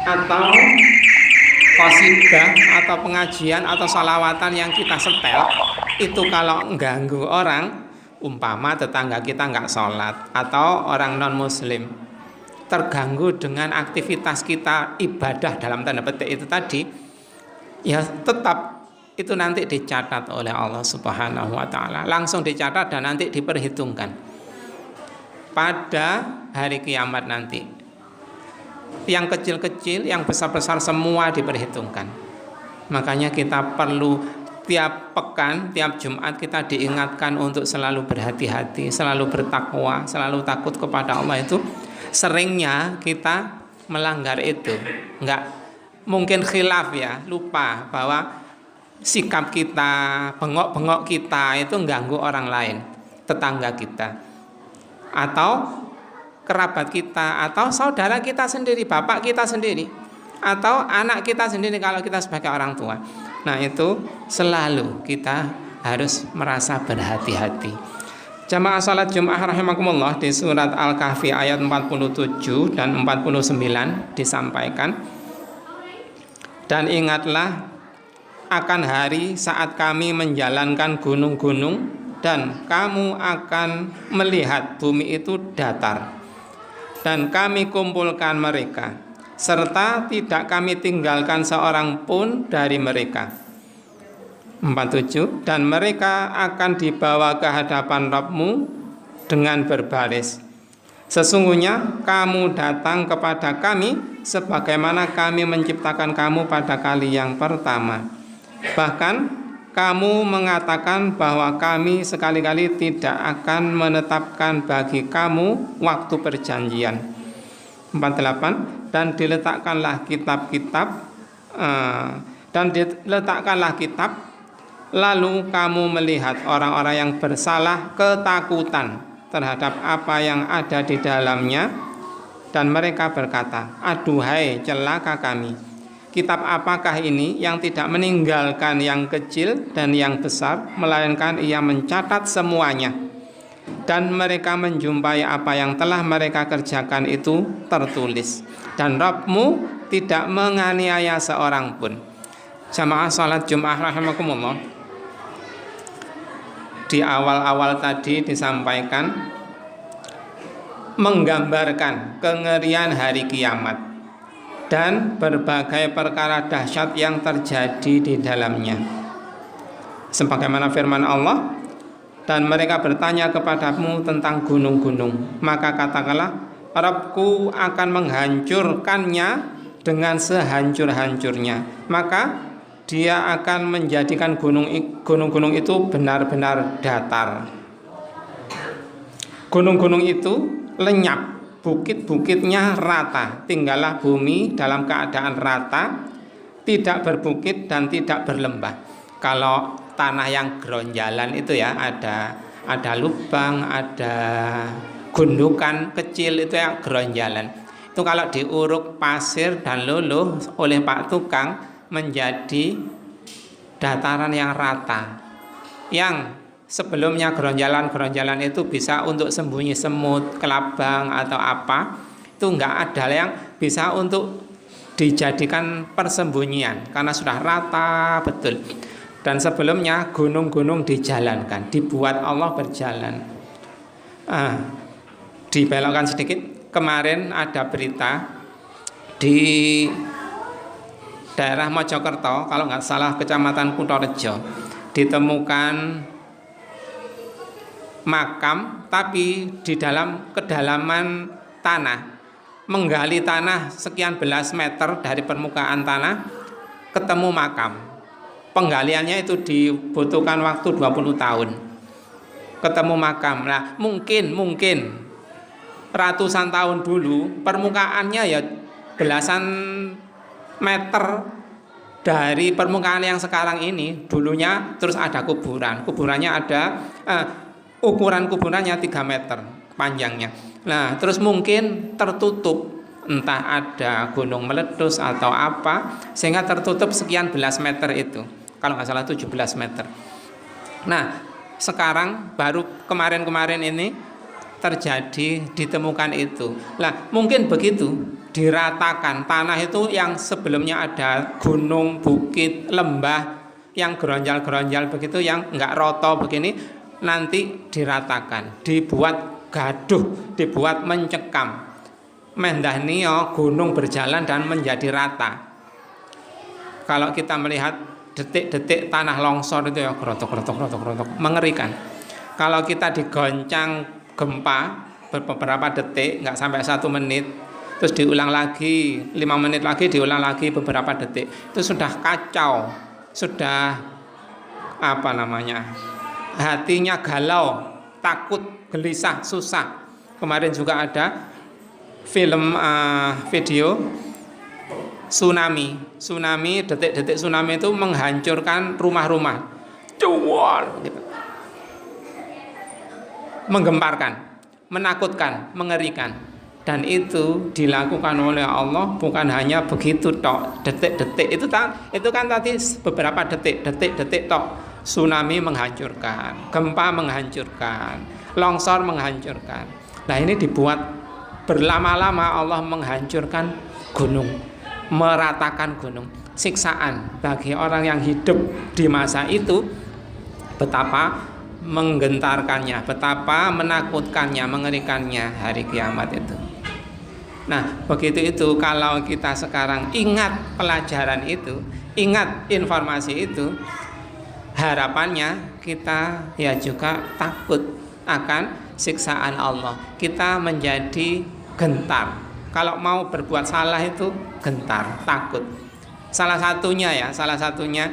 atau qasidah atau pengajian atau salawatan yang kita setel itu kalau mengganggu orang, umpama tetangga kita nggak sholat atau orang non muslim terganggu dengan aktivitas kita ibadah dalam tanda petik itu tadi, ya tetap itu nanti dicatat oleh Allah Subhanahu wa taala, langsung dicatat dan nanti diperhitungkan pada hari kiamat nanti. Yang kecil-kecil, yang besar-besar semua diperhitungkan. Makanya kita perlu tiap pekan, tiap Jumat kita diingatkan untuk selalu berhati-hati, selalu bertakwa, selalu takut kepada Allah. Itu seringnya kita melanggar itu. Enggak mungkin khilaf ya, lupa bahwa sikap kita, bengok-bengok kita itu mengganggu orang lain, tetangga kita, atau kerabat kita, atau saudara kita sendiri, bapak kita sendiri, atau anak kita sendiri kalau kita sebagai orang tua. Nah itu selalu kita harus merasa berhati-hati. Jamaah salat Jumat rahimakumullah, di surat Al-Kahfi ayat 47 dan 49 disampaikan, dan ingatlah akan hari saat kami menjalankan gunung-gunung dan kamu akan melihat bumi itu datar, dan kami kumpulkan mereka, serta tidak kami tinggalkan seorang pun dari mereka. 47. Dan mereka akan dibawa ke hadapan Rabb-Mu dengan berbaris. Sesungguhnya kamu datang kepada kami sebagaimana kami menciptakan kamu pada kali yang pertama. Bahkan kamu mengatakan bahwa kami sekali-kali tidak akan menetapkan bagi kamu waktu perjanjian. 48. Dan diletakkanlah kitab, lalu kamu melihat orang-orang yang bersalah ketakutan terhadap apa yang ada di dalamnya, dan mereka berkata, aduhai celaka kami. Kitab apakah ini yang tidak meninggalkan yang kecil dan yang besar, melainkan ia mencatat semuanya. Dan mereka menjumpai apa yang telah mereka kerjakan itu tertulis. Dan Rabb-Mu tidak menganiaya seorang pun. Jamaah salat Jumat rahimakumullah, di awal-awal tadi disampaikan menggambarkan kengerian hari kiamat dan berbagai perkara dahsyat yang terjadi di dalamnya. Sebagaimana firman Allah, dan mereka bertanya kepadamu tentang gunung-gunung, maka katakanlah, Rabbku akan menghancurkannya dengan sehancur-hancurnya, maka dia akan menjadikan gunung-gunung itu benar-benar datar. Gunung-gunung itu lenyap, bukit-bukitnya rata, tinggallah bumi dalam keadaan rata, tidak berbukit dan tidak berlembah. Kalau tanah yang geronjalan itu ya, ada lubang, ada gundukan kecil, itu yang geronjalan. Itu kalau diuruk pasir dan luluh oleh Pak Tukang menjadi dataran yang rata, yang sebelumnya geronjalan-geronjalan itu bisa untuk sembunyi semut, kelabang atau apa, itu enggak ada yang bisa untuk dijadikan persembunyian karena sudah rata betul. Dan sebelumnya gunung-gunung dijalankan, dibuat Allah berjalan. Dibelokkan sedikit, kemarin ada berita di daerah Mojokerto, kalau nggak salah Kecamatan Kutorejo, ditemukan makam tapi di dalam kedalaman tanah, menggali tanah sekian belas meter dari permukaan tanah, ketemu makam. Penggaliannya itu dibutuhkan waktu 20 tahun. Ketemu makam. Nah, mungkin ratusan tahun dulu permukaannya ya belasan meter dari permukaan yang sekarang ini, dulunya terus ada kuburan. Kuburannya ada ukuran kuburannya 3 meter panjangnya. Nah, terus mungkin tertutup, entah ada gunung meletus atau apa, sehingga tertutup sekian belas meter itu. Kalau nggak salah 17 meter. Nah, sekarang baru kemarin-kemarin ini terjadi ditemukan itu. Nah, mungkin begitu diratakan. Tanah itu yang sebelumnya ada gunung, bukit, lembah yang geronjal-geronjal begitu, yang enggak roto begini, nanti diratakan, dibuat gaduh, dibuat mencekam. Mendah niyo gunung berjalan dan menjadi rata. Kalau kita melihat detik-detik tanah longsor itu ya gerotok, mengerikan. Kalau kita digoncang gempa beberapa detik, nggak sampai 1 menit, terus diulang lagi 5 menit lagi, diulang lagi beberapa detik, itu sudah kacau, sudah apa namanya, hatinya galau, takut, gelisah, susah. Kemarin juga ada video tsunami, detik-detik tsunami itu menghancurkan rumah-rumah, gitu. Menggemparkan, menakutkan, mengerikan. Dan itu dilakukan oleh Allah bukan hanya begitu tok, detik-detik itu kan tadi beberapa detik tok. Tsunami menghancurkan, gempa menghancurkan, longsor menghancurkan. Nah, ini dibuat berlama-lama Allah menghancurkan gunung, meratakan gunung. Siksaan bagi orang yang hidup di masa itu, betapa menggentarkannya, betapa menakutkannya, mengerikannya hari kiamat itu. Nah, begitu itu kalau kita sekarang ingat pelajaran itu, ingat informasi itu, harapannya kita ya juga takut akan siksaan Allah. Kita menjadi gentar. Kalau mau berbuat salah itu gentar, takut. Salah satunya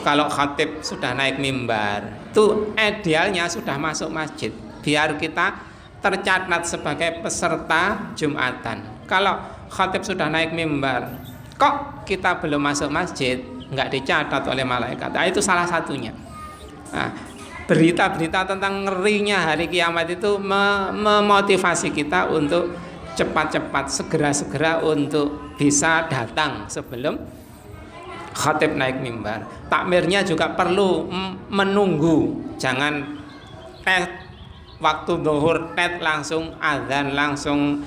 kalau khatib sudah naik mimbar, itu idealnya sudah masuk masjid, biar kita tercatat sebagai peserta Jumatan. Kalau khatib sudah naik mimbar, kok kita belum masuk masjid, nggak dicatat oleh malaikat. Nah, itu salah satunya. Nah, berita-berita tentang ngerinya hari kiamat itu memotivasi kita untuk cepat-cepat, segera-segera untuk bisa datang sebelum khatib naik mimbar. Takmirnya juga perlu menunggu, jangan waktu zuhur langsung azan, langsung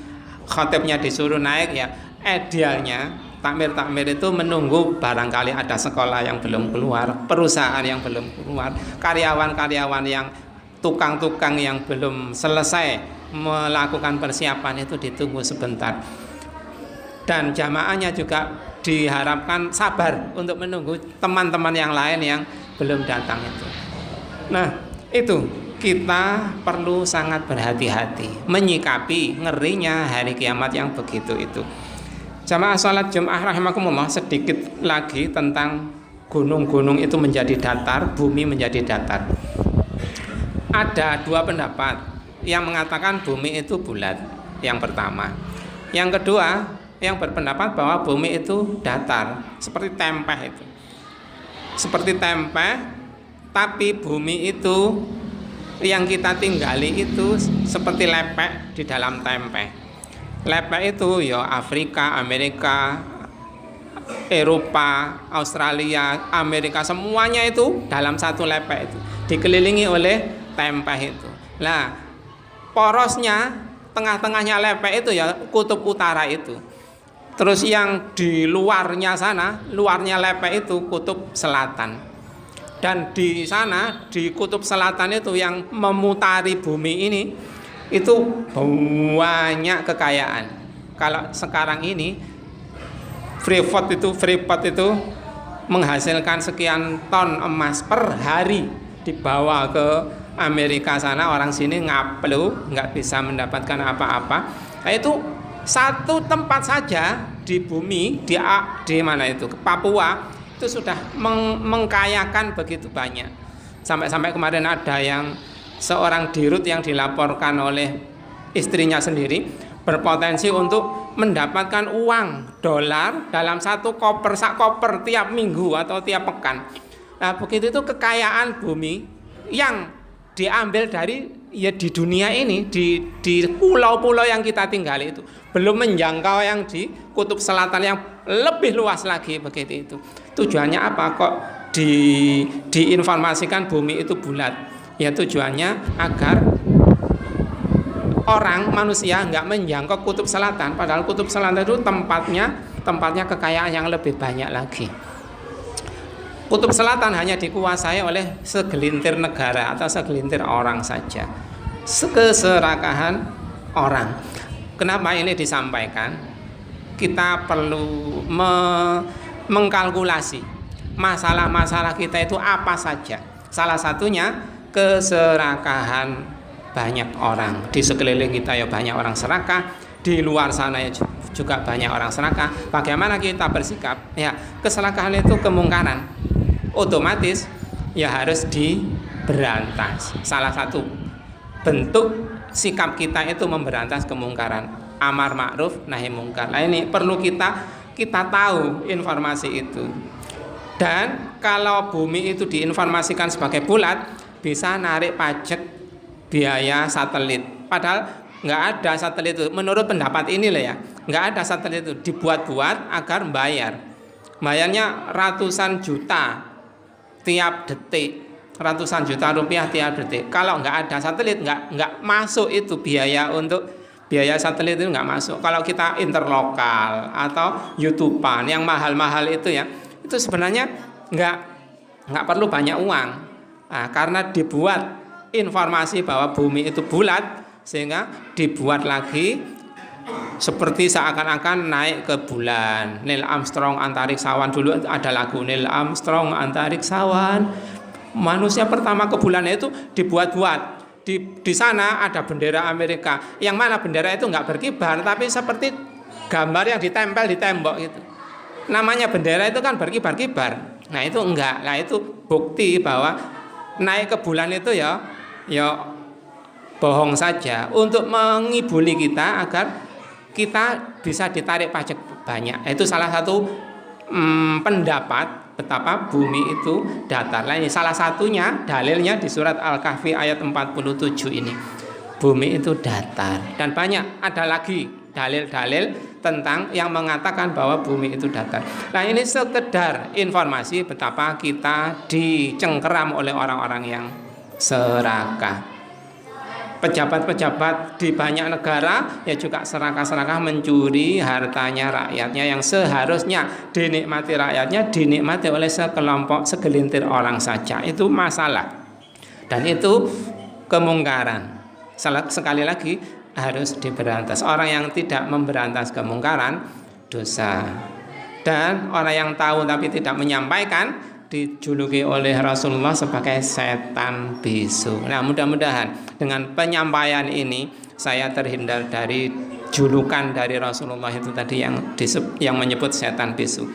khatibnya disuruh naik. Ya, idealnya takmir itu menunggu, barangkali ada sekolah yang belum keluar, perusahaan yang belum keluar, karyawan-karyawan yang tukang-tukang yang belum selesai melakukan persiapan, itu ditunggu sebentar. Dan jamaahnya juga diharapkan sabar untuk menunggu teman-teman yang lain yang belum datang itu. Nah, itu kita perlu sangat berhati-hati menyikapi ngerinya hari kiamat yang begitu itu. Jamaah salat Jumat rahimakumullah, sedikit lagi tentang gunung-gunung itu menjadi datar, bumi menjadi datar. Ada 2 pendapat yang mengatakan bumi itu bulat, yang pertama. Yang kedua, yang berpendapat bahwa bumi itu datar, seperti tempe itu. Seperti tempe, tapi bumi itu yang kita tinggali itu seperti lepek di dalam tempe. Lepek itu ya Afrika, Amerika, Eropa, Australia, Amerika, semuanya itu dalam satu lepek itu, dikelilingi oleh tempe itu. Nah, porosnya tengah-tengahnya lepek itu ya kutub utara itu. Terus yang di luarnya sana, luarnya lepek itu kutub selatan. Dan di sana, di kutub selatan itu yang memutari bumi ini, itu banyak kekayaan. Kalau sekarang ini Freeport itu menghasilkan sekian ton emas per hari, dibawa ke Amerika sana, orang sini ngaplu, nggak bisa mendapatkan apa-apa. Nah, itu satu tempat saja di bumi, di mana itu, Papua, itu sudah mengkayakan begitu banyak. Sampai-sampai kemarin ada yang seorang dirut yang dilaporkan oleh istrinya sendiri berpotensi untuk mendapatkan uang dolar dalam sak koper tiap minggu atau tiap pekan. Nah, begitu itu kekayaan bumi yang diambil dari ya di dunia ini, di pulau-pulau yang kita tinggali itu, belum menjangkau yang di kutub selatan yang lebih luas lagi begitu itu. Tujuannya apa kok diinformasikan bumi itu bulat? Ya tujuannya agar orang manusia nggak menjangkau kutub selatan, padahal kutub selatan itu tempatnya kekayaan yang lebih banyak lagi. Kutub selatan hanya dikuasai oleh segelintir negara atau segelintir orang saja. Keserakahan orang. Kenapa ini disampaikan? Kita perlu mengkalkulasi masalah-masalah kita itu apa saja. Salah satunya keserakahan banyak orang. Di sekeliling kita ya banyak orang serakah, di luar sana ya juga banyak orang serakah. Bagaimana kita bersikap? Ya, keserakahan itu kemungkaran. Otomatis ya harus diberantas. Salah satu bentuk sikap kita itu memberantas kemungkaran, amar ma'ruf nahi mungkar. Nah, ini perlu kita tahu informasi itu. Dan kalau bumi itu diinformasikan sebagai bulat, bisa narik pajak biaya satelit. Padahal nggak ada satelit itu. Menurut pendapat ini lah ya, nggak ada satelit itu, dibuat-buat agar bayar. Bayarnya ratusan juta tiap detik, ratusan juta rupiah tiap detik. Kalau nggak ada satelit, nggak masuk itu biaya untuk biaya satelit itu nggak masuk. Kalau kita interlokal atau YouTubean yang mahal-mahal itu ya, itu sebenarnya nggak perlu banyak uang. Nah, karena dibuat informasi bahwa bumi itu bulat, sehingga dibuat lagi seperti seakan-akan naik ke bulan. Neil Armstrong antariksawan, dulu ada lagu Neil Armstrong antariksawan, manusia pertama ke bulan, itu dibuat-buat. Di sana ada bendera Amerika, yang mana bendera itu nggak berkibar, tapi seperti gambar yang ditempel di tembok gitu. Namanya bendera itu kan berkibar-kibar. Nah itu enggak. Nah itu bukti bahwa naik ke bulan itu ya bohong saja untuk mengibuli kita agar kita bisa ditarik pajak banyak. Itu salah satu pendapat betapa bumi itu datar. Nah, ini salah satunya dalilnya di surat Al-Kahfi ayat 47 ini. Bumi itu datar, dan banyak ada lagi dalil-dalil tentang yang mengatakan bahwa bumi itu datar. Nah, ini sekedar informasi betapa kita dicengkeram oleh orang-orang yang serakah. Pejabat-pejabat di banyak negara ya juga serakah-serakah mencuri hartanya rakyatnya, yang seharusnya dinikmati rakyatnya dinikmati oleh segelintir orang saja. Itu masalah, dan itu kemungkaran. Sekali lagi harus diberantas. Orang yang tidak memberantas kemungkaran dosa, dan orang yang tahu tapi tidak menyampaikan dijuluki oleh Rasulullah sebagai setan bisu. Nah, mudah-mudahan dengan penyampaian ini saya terhindar dari julukan dari Rasulullah itu tadi yang menyebut setan bisu.